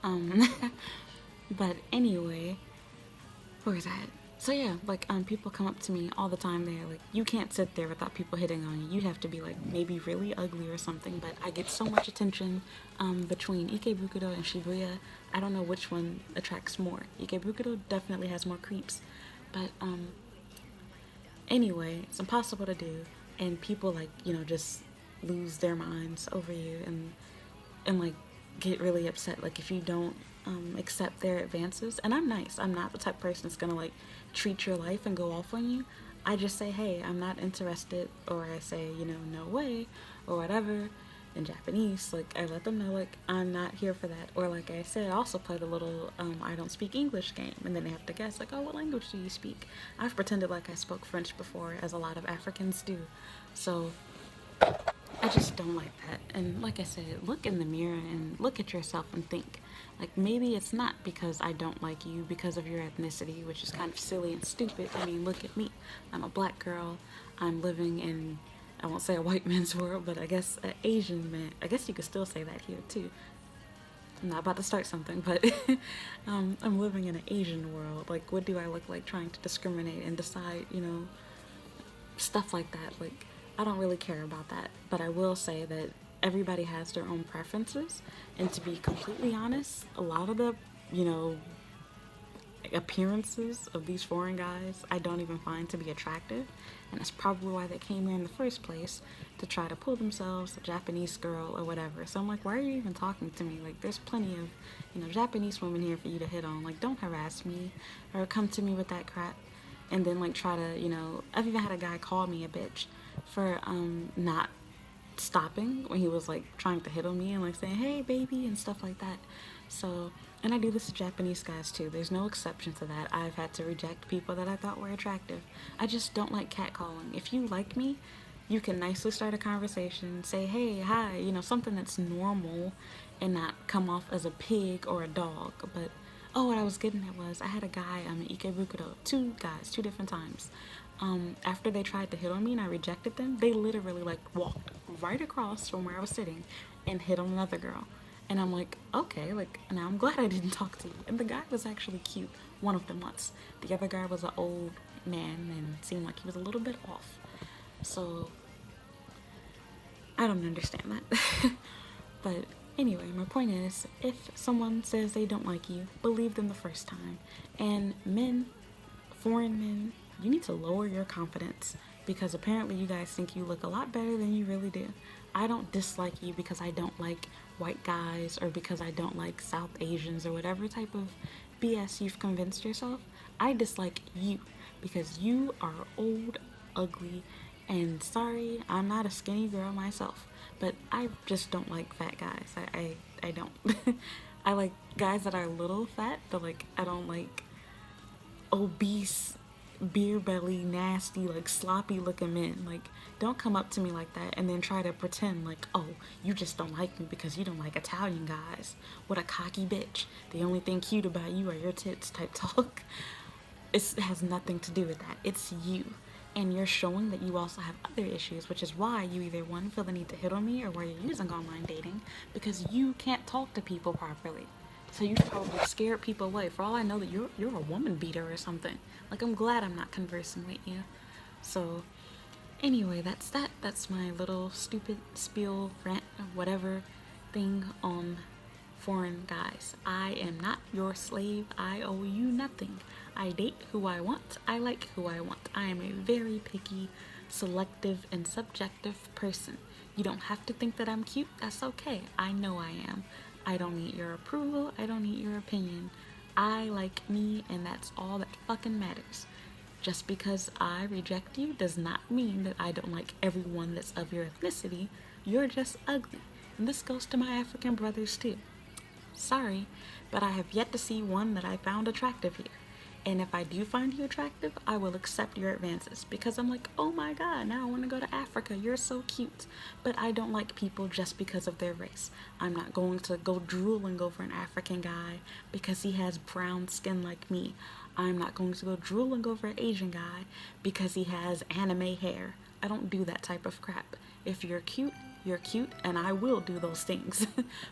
Um, but anyway, where is that? So yeah, like people come up to me all the time. They're like, you can't sit there without people hitting on you. You have to be like maybe really ugly or something. But I get so much attention between Ikebukuro and Shibuya. I don't know which one attracts more. Ikebukuro definitely has more creeps, but anyway, it's impossible to do, and people like just lose their minds over you and like get really upset like if you don't accept their advances. And I'm nice. I'm not the type of person that's gonna like treat your life and go off on you. I just say, hey, I'm not interested, or I say, no way, or whatever. In Japanese, like I let them know, like I'm not here for that. Or like I said, I also play the little I don't speak English game, and then they have to guess, like, oh, what language do you speak? I've pretended like I spoke French before, as a lot of Africans do. So I just don't like that. And like I said, look in the mirror and look at yourself and think, like, maybe it's not because I don't like you because of your ethnicity, which is kind of silly and stupid. I mean, look at me. I'm a black girl. I'm living in, I won't say a white man's world, but I guess an Asian man. I guess you could still say that here too. I'm not about to start something, but I'm living in an Asian world. Like, what do I look like trying to discriminate and decide, stuff like that? Like, I don't really care about that, but I will say that everybody has their own preferences, and to be completely honest, a lot of the, you know, appearances of these foreign guys I don't even find to be attractive, and that's probably why they came here in the first place, to try to pull themselves a Japanese girl or whatever. So I'm like, why are you even talking to me? Like, there's plenty of, Japanese women here for you to hit on. Like, don't harass me or come to me with that crap. And then like try to, I've even had a guy call me a bitch for not stopping when he was like trying to hit on me and like saying, hey baby, and stuff like that. So, and I do this to Japanese guys too. There's no exception to that. I've had to reject people that I thought were attractive. I just don't like catcalling. If you like me, you can nicely start a conversation, say hey, hi, something that's normal, and not come off as a pig or a dog. But oh, what I was getting at was I had a guy in Ikebukuro, two guys, two different times. After they tried to hit on me and I rejected them, they literally like walked right across from where I was sitting and hit on another girl. And I'm like, okay, like now I'm glad I didn't talk to you. And the guy was actually cute, one of them was. The other guy was an old man and seemed like he was a little bit off. So I don't understand that. But anyway, my point is, if someone says they don't like you, believe them the first time. And men, foreign men, you need to lower your confidence, because apparently you guys think you look a lot better than you really do. I don't dislike you because I don't like white guys or because I don't like South Asians or whatever type of BS you've convinced yourself. I dislike you because you are old, ugly, and sorry, I'm not a skinny girl myself, but I just don't like fat guys. I don't. I like guys that are a little fat, but like I don't like obese, beer belly, nasty, like sloppy looking men. Like, don't come up to me like that and then try to pretend like, oh, you just don't like me because you don't like Italian guys. What a cocky bitch. The only thing cute about you are your tits type talk. It has nothing to do with that. It's you. And you're showing that you also have other issues, which is why you either one, feel the need to hit on me, or why you're using online dating, because you can't talk to people properly. So you probably scared people away. For all I know, that you're a woman beater or something. Like, I'm glad I'm not conversing with you. So anyway, that's that. That's my little stupid spiel, rant, whatever thing on foreign guys. I am not your slave. I owe you nothing. I date who I want. I like who I want. I am a very picky, selective, and subjective person. You don't have to think that I'm cute. That's okay. I know I am. I don't need your approval. I don't need your opinion. I like me, and that's all that fucking matters. Just because I reject you does not mean that I don't like everyone that's of your ethnicity. You're just ugly. And this goes to my African brothers too. Sorry, but I have yet to see one that I found attractive here. And if I do find you attractive, I will accept your advances, because I'm like, oh my god, now I want to go to Africa. You're so cute. But I don't like people just because of their race. I'm not going to go drooling over an African guy because he has brown skin like me. I'm not going to go drooling over an Asian guy because he has anime hair. I don't do that type of crap. If you're cute, you're cute, and I will do those things,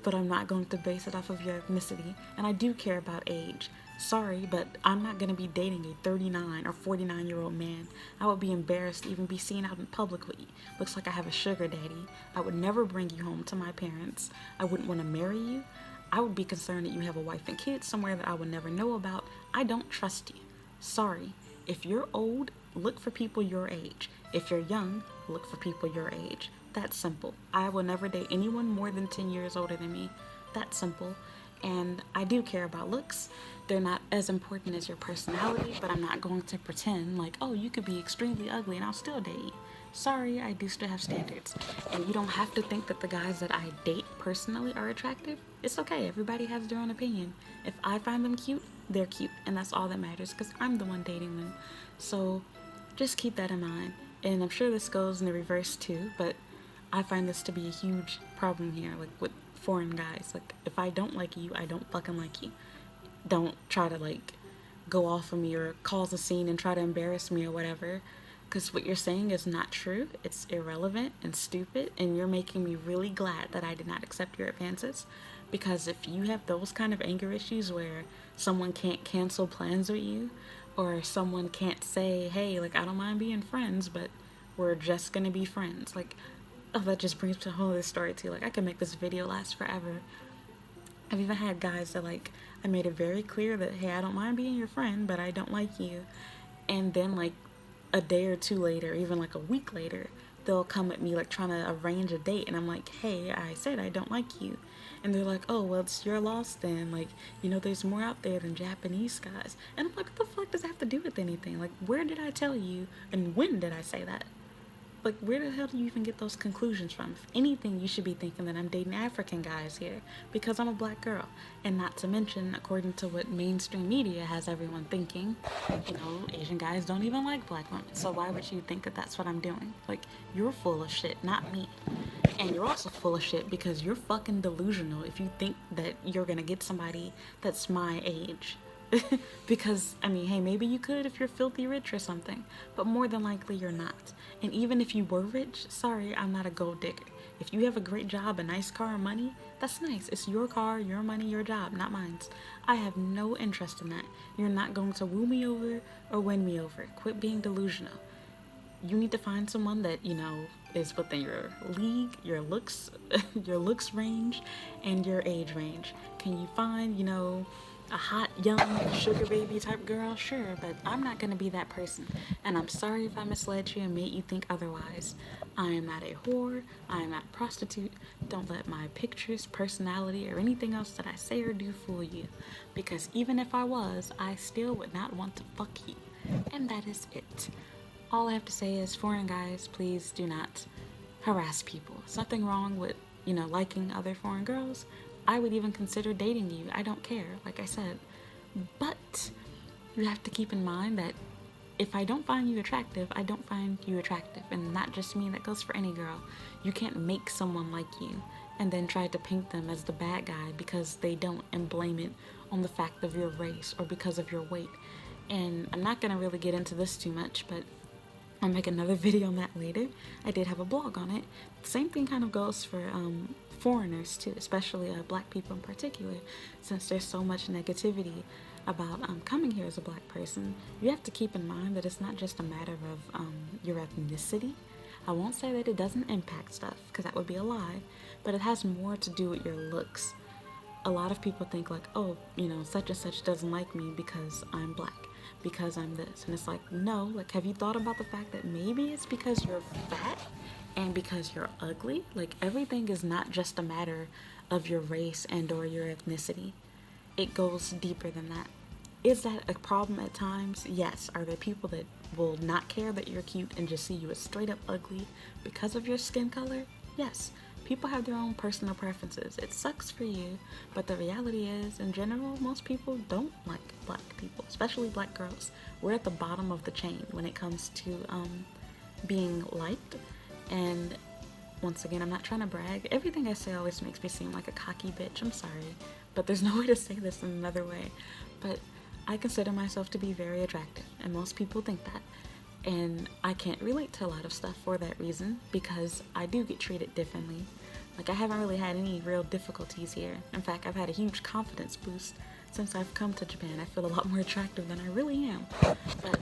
but I'm not going to base it off of your ethnicity, and I do care about age. Sorry, but I'm not going to be dating a 39 or 49-year-old man. I would be embarrassed to even be seen out in public with you. Looks like I have a sugar daddy. I would never bring you home to my parents. I wouldn't want to marry you. I would be concerned that you have a wife and kids somewhere that I would never know about. I don't trust you. Sorry. If you're old, look for people your age. If you're young, look for people your age. That's simple. I will never date anyone more than 10 years older than me. That's simple. And I do care about looks. They're not as important as your personality, but I'm not going to pretend like, oh, you could be extremely ugly and I'll still date you. Sorry, I do still have standards. And you don't have to think that the guys that I date personally are attractive. It's okay, everybody has their own opinion. If I find them cute, they're cute, and that's all that matters because I'm the one dating them. So just keep that in mind. And I'm sure this goes in the reverse too, but I find this to be a huge problem here, like with foreign guys. Like, if I don't like you, I don't fucking like you. Don't try to like go off of me or cause a scene and try to embarrass me or whatever, because what you're saying is not true. It's irrelevant and stupid, and you're making me really glad that I did not accept your advances, because if you have those kind of anger issues where someone can't cancel plans with you, or someone can't say, hey, like, I don't mind being friends, but we're just gonna be friends, like, oh, that just brings me to a whole other story too. Like, I could make this video last forever. I've even had guys that, like, I made it very clear that, hey, I don't mind being your friend, but I don't like you. And then, like, a day or two later, even like a week later, they'll come at me, like, trying to arrange a date. And I'm like, hey, I said I don't like you. And they're like, oh, well, it's your loss then. Like, you know, there's more out there than Japanese guys. And I'm like, what the fuck does that have to do with anything? Like, where did I tell you? And when did I say that? Like, where the hell do you even get those conclusions from? If anything, you should be thinking that I'm dating African guys here because I'm a black girl. And not to mention, according to what mainstream media has everyone thinking, you know, Asian guys don't even like black women. So why would you think that that's what I'm doing? Like, you're full of shit, not me. And you're also full of shit because you're fucking delusional if you think that you're gonna get somebody that's my age. Because, I mean, hey, maybe you could if you're filthy rich or something, but more than likely you're not. And even if you were rich, sorry, I'm not a gold digger. If you have a great job, a nice car, and money, that's nice. It's your car, your money, your job, not mine. I have no interest in that. You're not going to woo me over or win me over. Quit being delusional. You need to find someone that, you know, is within your league, your looks, your looks range, and your age range. Can you find, you know, a hot, young, sugar baby type girl? Sure, but I'm not gonna be that person. And I'm sorry if I misled you and made you think otherwise. I am not a whore. I am not a prostitute. Don't let my pictures, personality, or anything else that I say or do fool you. Because even if I was, I still would not want to fuck you. And that is it. All I have to say is, foreign guys, please do not harass people. There's nothing wrong with, you know, liking other foreign girls. I would even consider dating you. I don't care, like I said. But you have to keep in mind that if I don't find you attractive, I don't find you attractive. And not just me, that goes for any girl. You can't make someone like you and then try to paint them as the bad guy because they don't, and blame it on the fact of your race or because of your weight. And I'm not going to really get into this too much, but I'll make another video on that later. I did have a blog on it. The same thing kind of goes for foreigners too, especially black people in particular, since there's so much negativity about coming here as a black person. You have to keep in mind that it's not just a matter of your ethnicity. I won't say that it doesn't impact stuff, because that would be a lie, but it has more to do with your looks. A lot of people think like, oh, you know, such and such doesn't like me because I'm black, because I'm this. And it's like, no, like, have you thought about the fact that maybe it's because you're fat and because you're ugly? Like, everything is not just a matter of your race and or your ethnicity. It goes deeper than that. Is that a problem at times? Yes. Are there people that will not care that you're cute and just see you as straight up ugly because of your skin color? Yes. People have their own personal preferences. It sucks for you, but the reality is, in general, most people don't like black people, especially black girls. We're at the bottom of the chain when it comes to being liked. And once again, I'm not trying to brag. Everything I say always makes me seem like a cocky bitch. I'm sorry, but there's no way to say this in another way. But I consider myself to be very attractive, and most people think that. And I can't relate to a lot of stuff for that reason, because I do get treated differently. Like, I haven't really had any real difficulties here. In fact, I've had a huge confidence boost since I've come to Japan. I feel a lot more attractive than I really am. But,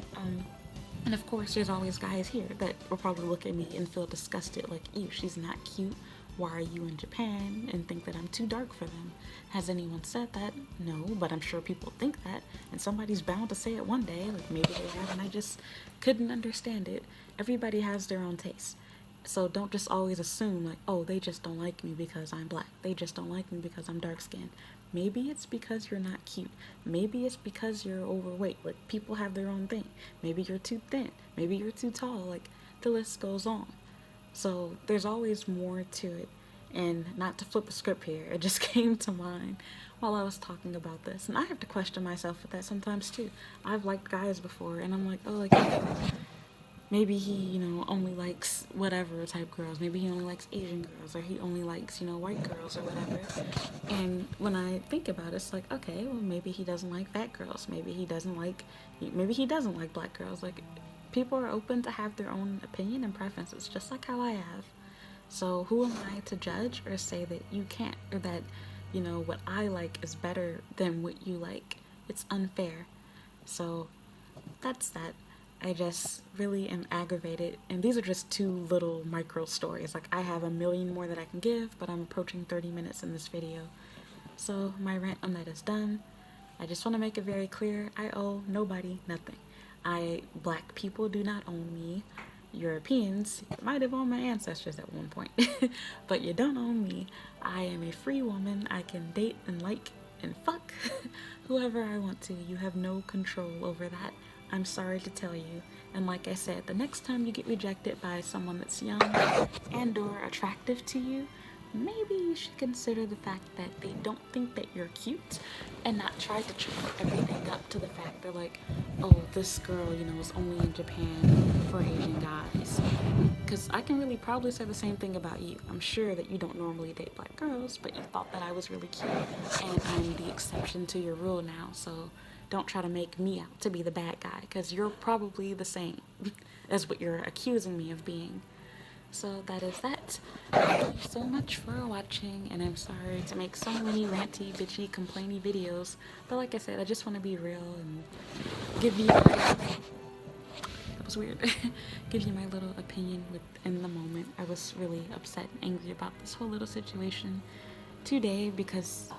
and of course, there's always guys here that will probably look at me and feel disgusted, like, ew, she's not cute. Why are you in Japan? And think that I'm too dark for them. Has anyone said that? No, but I'm sure people think that, and somebody's bound to say it one day. Like, maybe they have, and I just couldn't understand it. Everybody has their own taste. So don't just always assume, like, oh, they just don't like me because I'm black. They just don't like me because I'm dark skinned. Maybe it's because you're not cute. Maybe it's because you're overweight. Like, people have their own thing. Maybe you're too thin. Maybe you're too tall. Like, the list goes on. So there's always more to it. And not to flip a script here, it just came to mind while I was talking about this. And I have to question myself with that sometimes too. I've liked guys before, and I'm like, oh, like, maybe he, only likes whatever type girls. Maybe he only likes Asian girls, or he only likes, white girls or whatever. And when I think about it, it's like, okay, well, maybe he doesn't like fat girls. Maybe he doesn't like black girls. Like, people are open to have their own opinion and preferences, just like how I have. So who am I to judge or say that you can't, or that, what I like is better than what you like? It's unfair. So that's that. I just really am aggravated, and these are just 2 little micro stories. Like, I have a million more that I can give, but I'm approaching 30 minutes in this video. So my rant on that is done. I just want to make it very clear, I owe nobody nothing. Black people do not own me. Europeans might have owned my ancestors at one point, but you don't own me. I am a free woman. I can date and like and fuck whoever I want to. You have no control over that. I'm sorry to tell you. And like I said, the next time you get rejected by someone that's young and or attractive to you, maybe you should consider the fact that they don't think that you're cute, and not try to chalk everything up to the fact that, like, oh, this girl, is only in Japan for Asian guys. Because I can really probably say the same thing about you. I'm sure that you don't normally date black girls, but you thought that I was really cute, and I'm the exception to your rule now. So don't try to make me out to be the bad guy, because you're probably the same as what you're accusing me of being. So that is that. Thank you so much for watching, and I'm sorry to make so many ranty, bitchy, complainy videos, but like I said, I just want to be real and give you that was weird. Give you my little opinion within the moment. I was really upset and angry about this whole little situation today because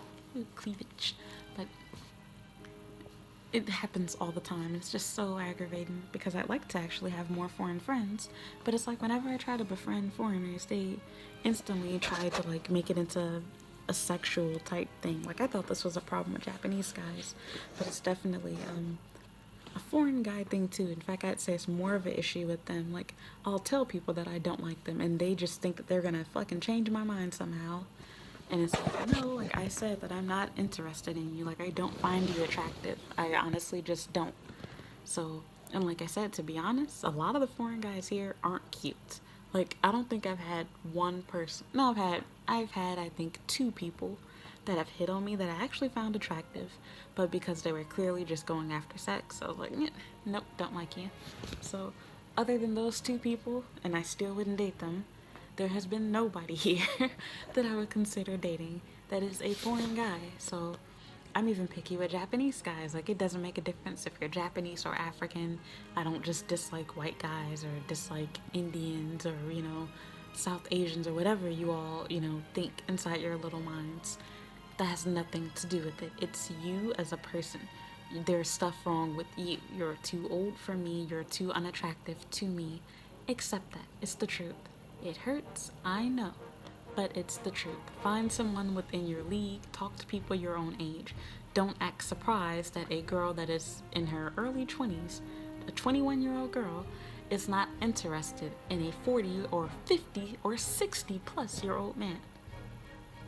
cleavage, but it happens all the time. It's just so aggravating because I'd like to actually have more foreign friends, but it's like whenever I try to befriend foreigners, they instantly try to like make it into a sexual type thing. Like, I thought this was a problem with Japanese guys, but it's definitely a foreign guy thing too. In fact, I'd say it's more of an issue with them. Like, I'll tell people that I don't like them, and they just think that they're gonna fucking change my mind somehow. And it's like, no, like, I said that I'm not interested in you. Like, I don't find you attractive. I honestly just don't. So, and like I said, to be honest, a lot of the foreign guys here aren't cute. Like, I don't think I've had one person. No, I've had, I think, 2 people that have hit on me that I actually found attractive, but because they were clearly just going after sex, I was like, nope, don't like you. So, other than those 2 people, and I still wouldn't date them, there has been nobody here that I would consider dating that is a foreign guy. So I'm even picky with Japanese guys. Like, it doesn't make a difference if you're Japanese or African. I don't just dislike white guys or dislike Indians or, South Asians or whatever you all, think inside your little minds. That has nothing to do with it. It's you as a person. There's stuff wrong with you. You're too old for me. You're too unattractive to me. Accept that. It's the truth. It hurts, I know, but it's the truth. Find someone within your league. Talk to people your own age. Don't act surprised that a girl that is in her early 20s, a 21-year-old girl, is not interested in a 40 or 50 or 60 plus year old man.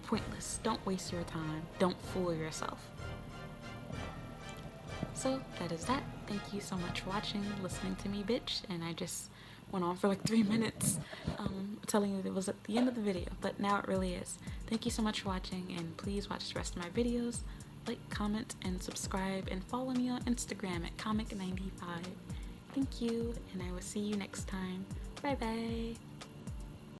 Pointless. Don't waste your time. Don't fool yourself. So that is that. Thank you so much for watching, listening to me, bitch. And I just went on for like 3 minutes telling you that it was at the end of the video, but now it really is. Thank you so much for watching, and please watch the rest of my videos. Like, comment, and subscribe, and follow me on Instagram at comic95. Thank you, and I will see you next time. Bye bye.